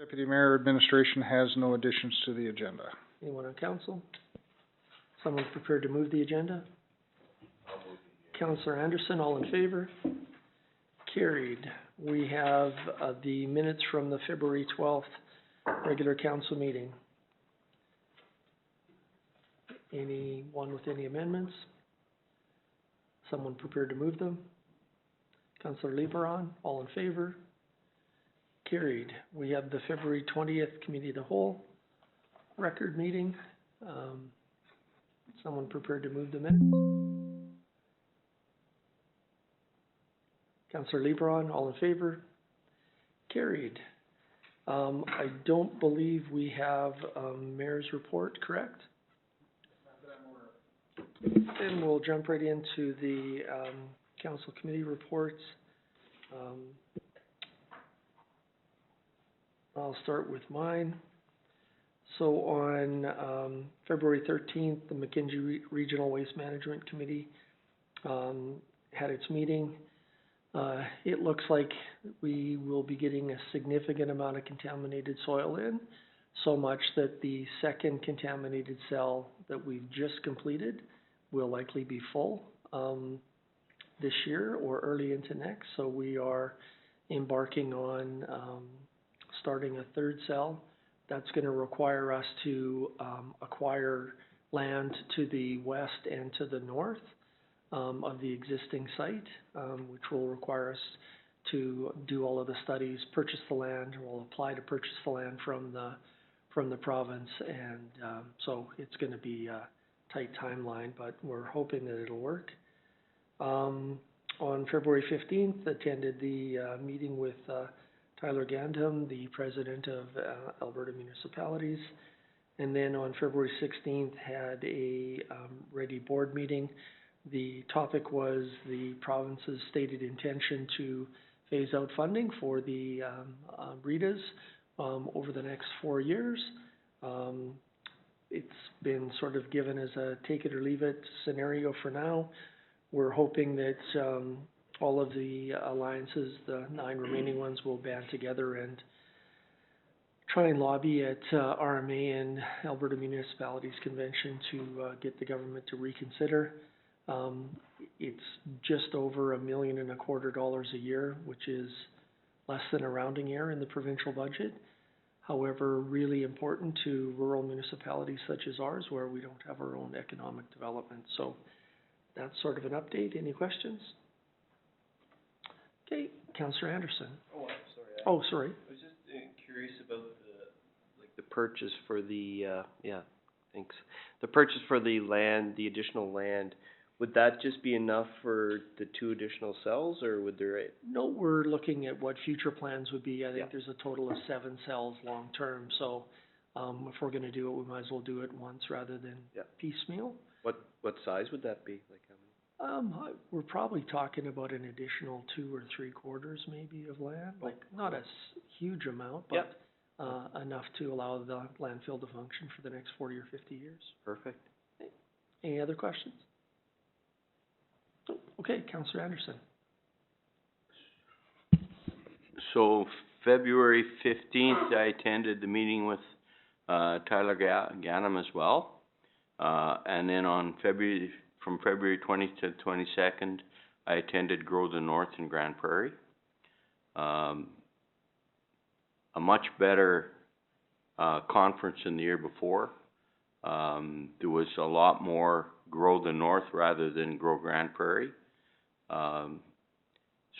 Deputy Mayor, administration has no additions to the agenda. Anyone on council? Someone prepared to move the agenda? Councillor Anderson, all in favor? Carried. We have, the minutes from the February 12th regular council meeting. Anyone with any amendments? Someone prepared to move them? Councillor Lieberon, all in favor? Carried. We have the February 20th Committee of the Whole record meeting. Someone prepared to move the minutes? Councillor Lieberon, all in favor? Carried. I don't believe we have a mayor's report, correct? Then we'll jump right into the council committee reports. I'll start with mine. So on February 13th, the McKinley Regional Waste Management Committee had its meeting. It looks like we will be getting a significant amount of contaminated soil in, so much that the second contaminated cell that we've just completed will likely be full this year or early into next. So we are embarking on starting a third cell. That's going to require us to acquire land to the west and to the north of the existing site, which will require us to do all of the studies, purchase the land. We'll apply to purchase the land from the province, and so it's going to be a tight timeline, but we're hoping that it'll work. On February 15th, attended the meeting with Tyler Gandham, the president of Alberta Municipalities, and then on February 16th had a ready board meeting. The topic was the province's stated intention to phase out funding for the RETAs over the next 4 years. It's been sort of given as a take it or leave it scenario for now. We're hoping that all of the alliances, the 9 remaining ones, will band together and try and lobby at RMA and Alberta Municipalities Convention to get the government to reconsider. It's just over $1.25 million a year, which is less than a rounding error in the provincial budget. However, really important to rural municipalities such as ours, where we don't have our own economic development. So that's sort of an update. Any questions? Okay, Councillor Anderson. Oh, I'm sorry. Sorry. I was just curious about the purchase for the, thanks. The purchase for the land, the additional land. Would that just be enough for the 2 additional cells, or would there? No, we're looking at what future plans would be. I think there's a total of 7 cells long term. So if we're going to do it, we might as well do it once rather than piecemeal. What size would that be? Like how many? We're probably talking about an additional 2 or 3 quarters maybe of land. Like not a huge amount, but enough to allow the landfill to function for the next 40 or 50 years. Perfect. Okay. Any other questions? Okay, Councillor Anderson. So February 15th, I attended the meeting with Tyler Gandham as well. And then on from February 20th to 22nd, I attended Grow the North in Grande Prairie. A much better conference than the year before. There was a lot more Grow the North rather than Grow Grande Prairie.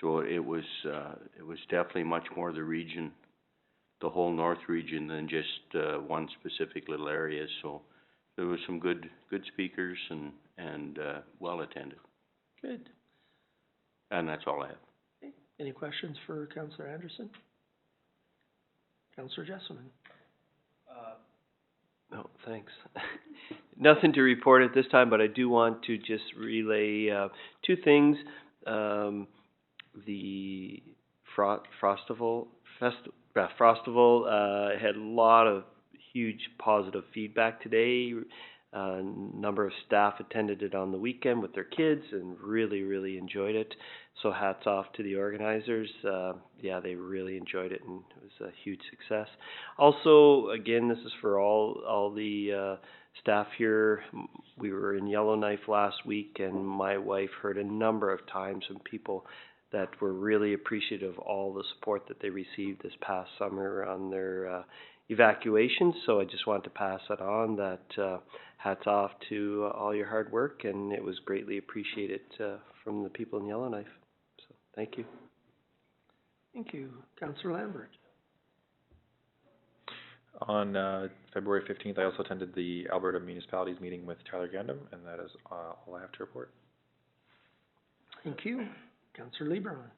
So it was definitely much more the region, the whole North region, than just one specific little area. So there was some good speakers and well attended. Good. And that's all I have. Okay. Any questions for Councillor Anderson? Councillor Jesselman. No, thanks. Nothing to report at this time, but I do want to just relay 2 things. The Frostival had a lot of huge positive feedback today. A number of staff attended it on the weekend with their kids and really, really enjoyed it. So hats off to the organizers. Yeah, they really enjoyed it and it was a huge success. Also, again, this is for all the staff here. We were in Yellowknife last week and my wife heard a number of times from people that were really appreciative of all the support that they received this past summer on their evacuations. So I just wanted to pass that on, that hats off to all your hard work, and it was greatly appreciated from the people in Yellowknife. So thank you. Thank you. Councillor Lambert. On February 15th, I also attended the Alberta Municipalities meeting with Tyler Gandam, and that is all I have to report. Thank you. Councillor Lebron.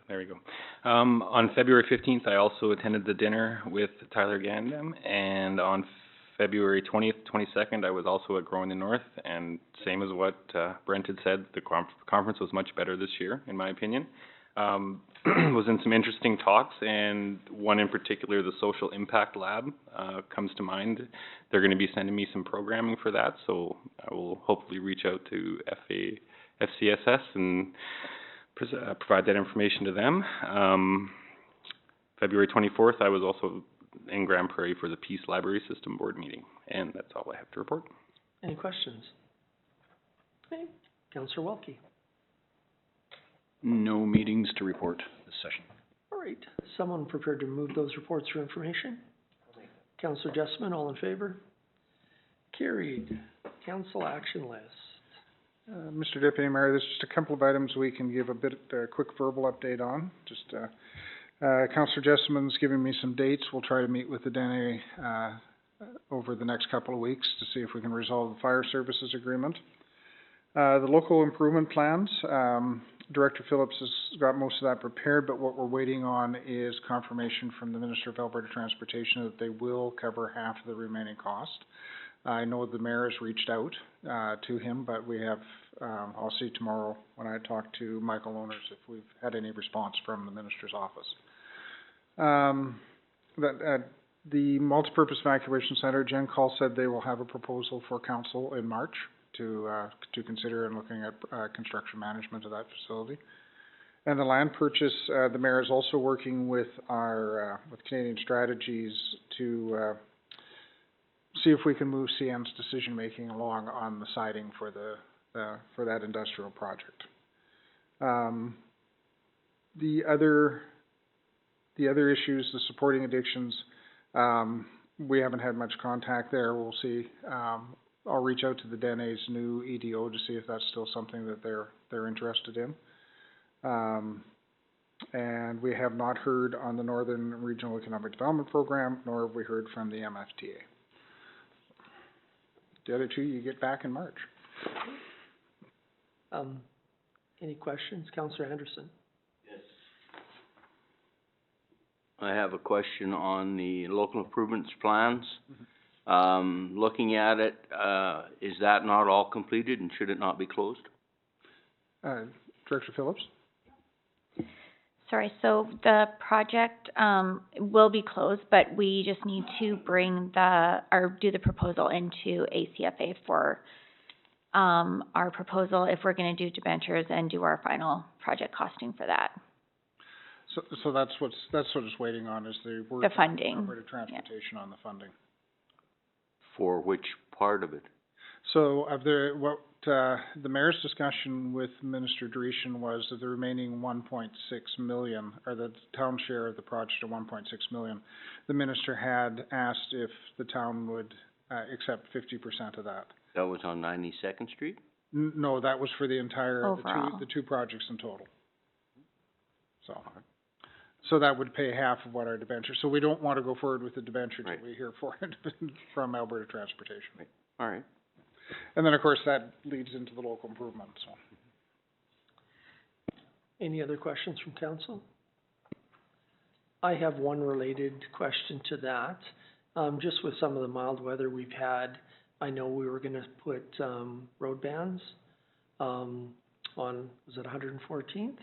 There we go. On February 15th, I also attended the dinner with Tyler Gandam, and on February 20th, 22nd, I was also at Grow in the North, and same as what Brent had said, the conference was much better this year, in my opinion. Was in some interesting talks, and one in particular, the Social Impact Lab, comes to mind. They're going to be sending me some programming for that, so I will hopefully reach out to FCSS and provide that information to them. February 24th, I was also in Grand Prairie for the Peace Library System Board meeting, and that's all I have to report. Any questions? Okay. Councillor Welke. No meetings to report this session. All right. Someone prepared to move those reports for information? Councillor Jessamine, all in favor? Carried. Council action list. Mr. Deputy Mayor, there's just a couple of items we can give a quick verbal update on. Councillor Jessamine's giving me some dates. We'll try to meet with the Dene over the next couple of weeks to see if we can resolve the fire services agreement. The local improvement plans, Director Phillips has got most of that prepared, but what we're waiting on is confirmation from the Minister of Alberta Transportation that they will cover half of the remaining cost. I know the mayor has reached out to him, but we have, I'll see tomorrow when I talk to Michael Owners if we've had any response from the minister's office. The multipurpose evacuation center, Jen Call said they will have a proposal for council in March to consider in looking at construction management of that facility. And the land purchase, the mayor is also working with our with Canadian Strategies to see if we can move CN's decision making along on the siding for for that industrial project. The other issues, the supporting addictions, we haven't had much contact there. We'll see. I'll reach out to the Dene's new EDO to see if that's still something that they're interested in. And we have not heard on the Northern Regional Economic Development Program, nor have we heard from the MFTA. The other two you get back in March. Any questions? Councillor Anderson. I have a question on the local improvements plans. Looking at it, is that not all completed and should it not be closed? Director Phillips? Sorry, so the project will be closed, but we just need to bring do the proposal into ACFA for our proposal if we're going to do debentures and do our final project costing for that. So that's what it's waiting on is the work The funding. Alberta Transportation on the funding. For which part of it? So of the mayor's discussion with Minister Dreeshen was that the remaining 1.6 million, or the town share of the project of 1.6 million, the minister had asked if the town would accept 50% of that. That was on 92nd Street? No, that was for the entire, Overall. the two projects in total. So that would pay half of what our debenture, so we don't want to go forward with the debenture till we hear for it from Alberta Transportation. Right. All right. And then, of course, that leads into the local improvement, so. Any other questions from council? I have one related question to that. Just with some of the mild weather we've had, I know we were gonna put, road bans, on, was it 114th?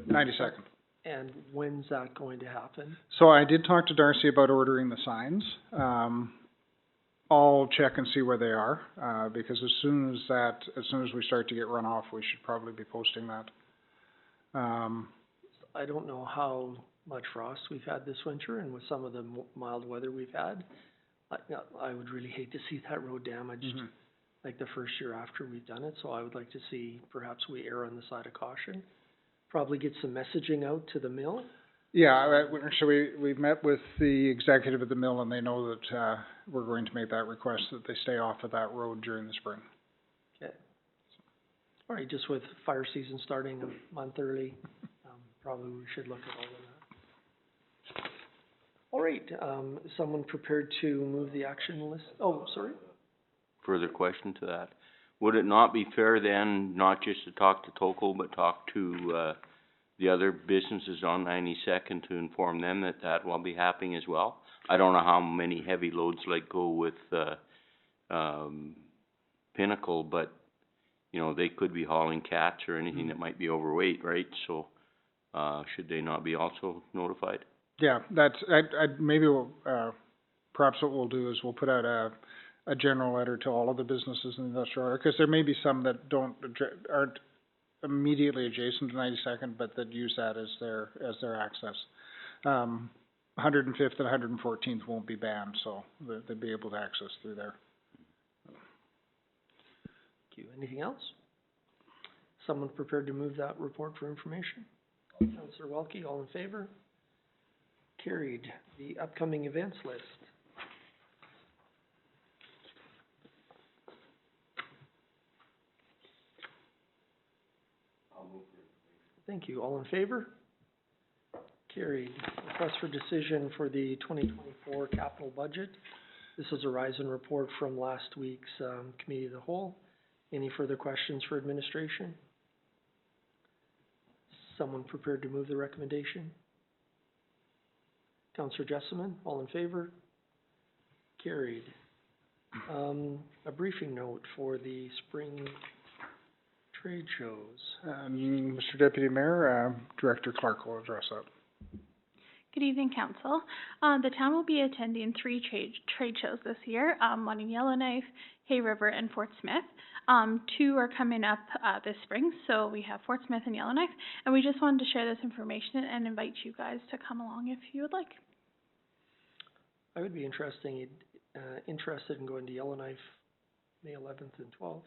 92nd. And when's that going to happen? So I did talk to Darcy about ordering the signs. I'll check and see where they are, because as soon as we start to get runoff, we should probably be posting that. I don't know how much frost we've had this winter, and with some of the mild weather we've had, I would really hate to see that road damaged, like the first year after we've done it, so I would like to see perhaps we err on the side of caution. Probably get some messaging out to the mill. Yeah, so we've met with the executive at the mill, and they know that, we're going to make that request that they stay off of that road during the spring. Okay. All right, just with fire season starting a month early, probably we should look at all of that. All right, someone prepared to move the action list? Oh, sorry? Further question to that. Would it not be fair then, not just to talk to Toko, but talk to, the other businesses on 92nd to inform them that that will be happening as well? I don't know how many heavy loads like go with, Pinnacle, but, you know, they could be hauling cats or anything that might be overweight, right? So, should they not be also notified? Yeah, that's, maybe we'll, perhaps what we'll do is we'll put out a general letter to all of the businesses in the industrial area, because there may be some that aren't immediately adjacent to 92nd, but that use that as their access. 105th and 114th won't be banned, so they'll be able to access through there. Thank you. Anything else? Someone prepared to move that report for information? Councillor Welke, all in favor? Carried. The upcoming events list. Thank you. All in favor? Carried. Request for decision for the 2024 capital budget. This is a rise and report from last week's committee of the whole. Any further questions for administration? Someone prepared to move the recommendation? Councillor Jessamine, all in favor? Carried. A briefing note for the spring trade shows. Mr. Deputy Mayor, Director Clark will address that. Good evening, Council. The town will be attending 3 trade shows this year, one in Yellowknife, Hay River, and Fort Smith. 2 are coming up this spring, so we have Fort Smith and Yellowknife, and we just wanted to share this information and invite you guys to come along if you would like. I would be interested in going to Yellowknife May 11th and 12th.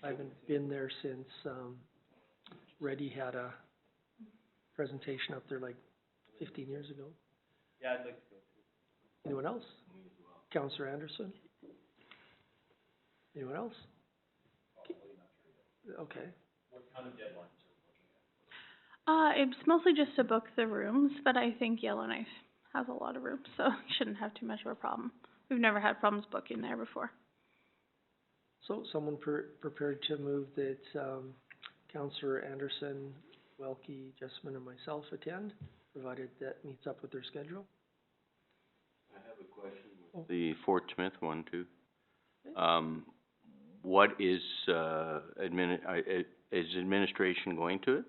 I haven't been there since Reddy had a presentation up there like 15 years ago. Yeah, I'd like to go too. Anyone else? Councillor Anderson? Anyone else? Okay. What kind of deadlines are we looking at? It's mostly just to book the rooms, but I think Yellowknife has a lot of rooms, so you shouldn't have too much of a problem. We've never had problems booking there before. So someone prepared to move that Councillor Anderson, Welke, Jessamine, and myself attend, provided that meets up with their schedule? I have a question with the Fort Smith one too. What is, is administration going to it?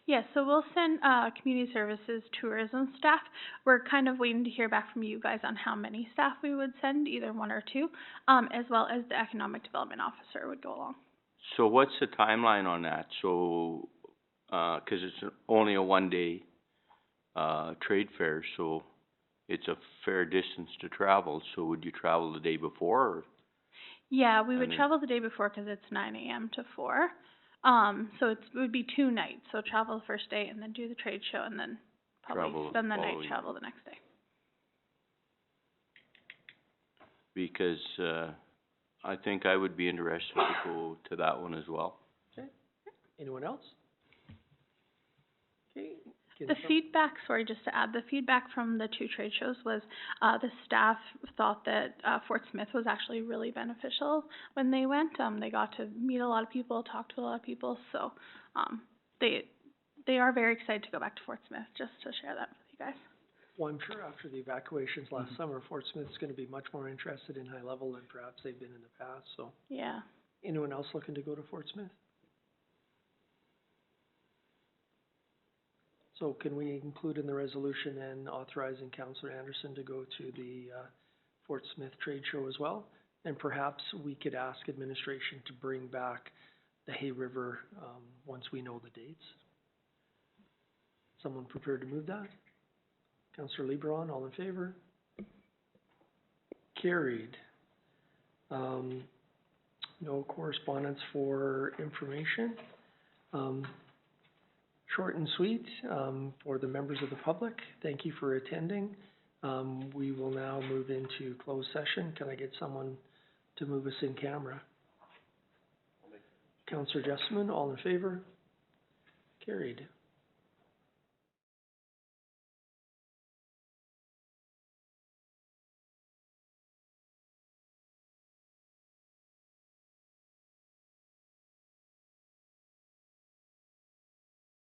Yes, so we'll send community services, tourism staff. We're kind of waiting to hear back from you guys on how many staff we would send, either 1 or 2, as well as the economic development officer would go along. So what's the timeline on that? So, 'cause it's only a 1-day trade fair, so it's a fair distance to travel. So would you travel the day before, or? Yeah, we would travel the day before because it's 9 a.m. to 4. So it would be 2 nights. So travel the first day and then do the trade show and then probably spend the night, travel the next day. Because I think I would be interested to go to that one as well. Okay. Anyone else? Okay. The feedback, sorry, just to add, the feedback from the 2 trade shows was the staff thought that Fort Smith was actually really beneficial when they went. They got to meet a lot of people, talk to a lot of people, so they are very excited to go back to Fort Smith, just to share that with you guys. Well, I'm sure after the evacuations last summer, Fort Smith's going to be much more interested in high level than perhaps they've been in the past, so. Yeah. Anyone else looking to go to Fort Smith? So can we include in the resolution then authorizing Councillor Anderson to go to the, Fort Smith Trade Show as well? And perhaps we could ask administration to bring back the Hay River, once we know the dates. Someone prepared to move that? Councillor LeBron, all in favor? Carried. No correspondence for information. Short and sweet, for the members of the public, thank you for attending. We will now move into closed session. Can I get someone to move us in camera? Councillor Jessamine, all in favor? Carried.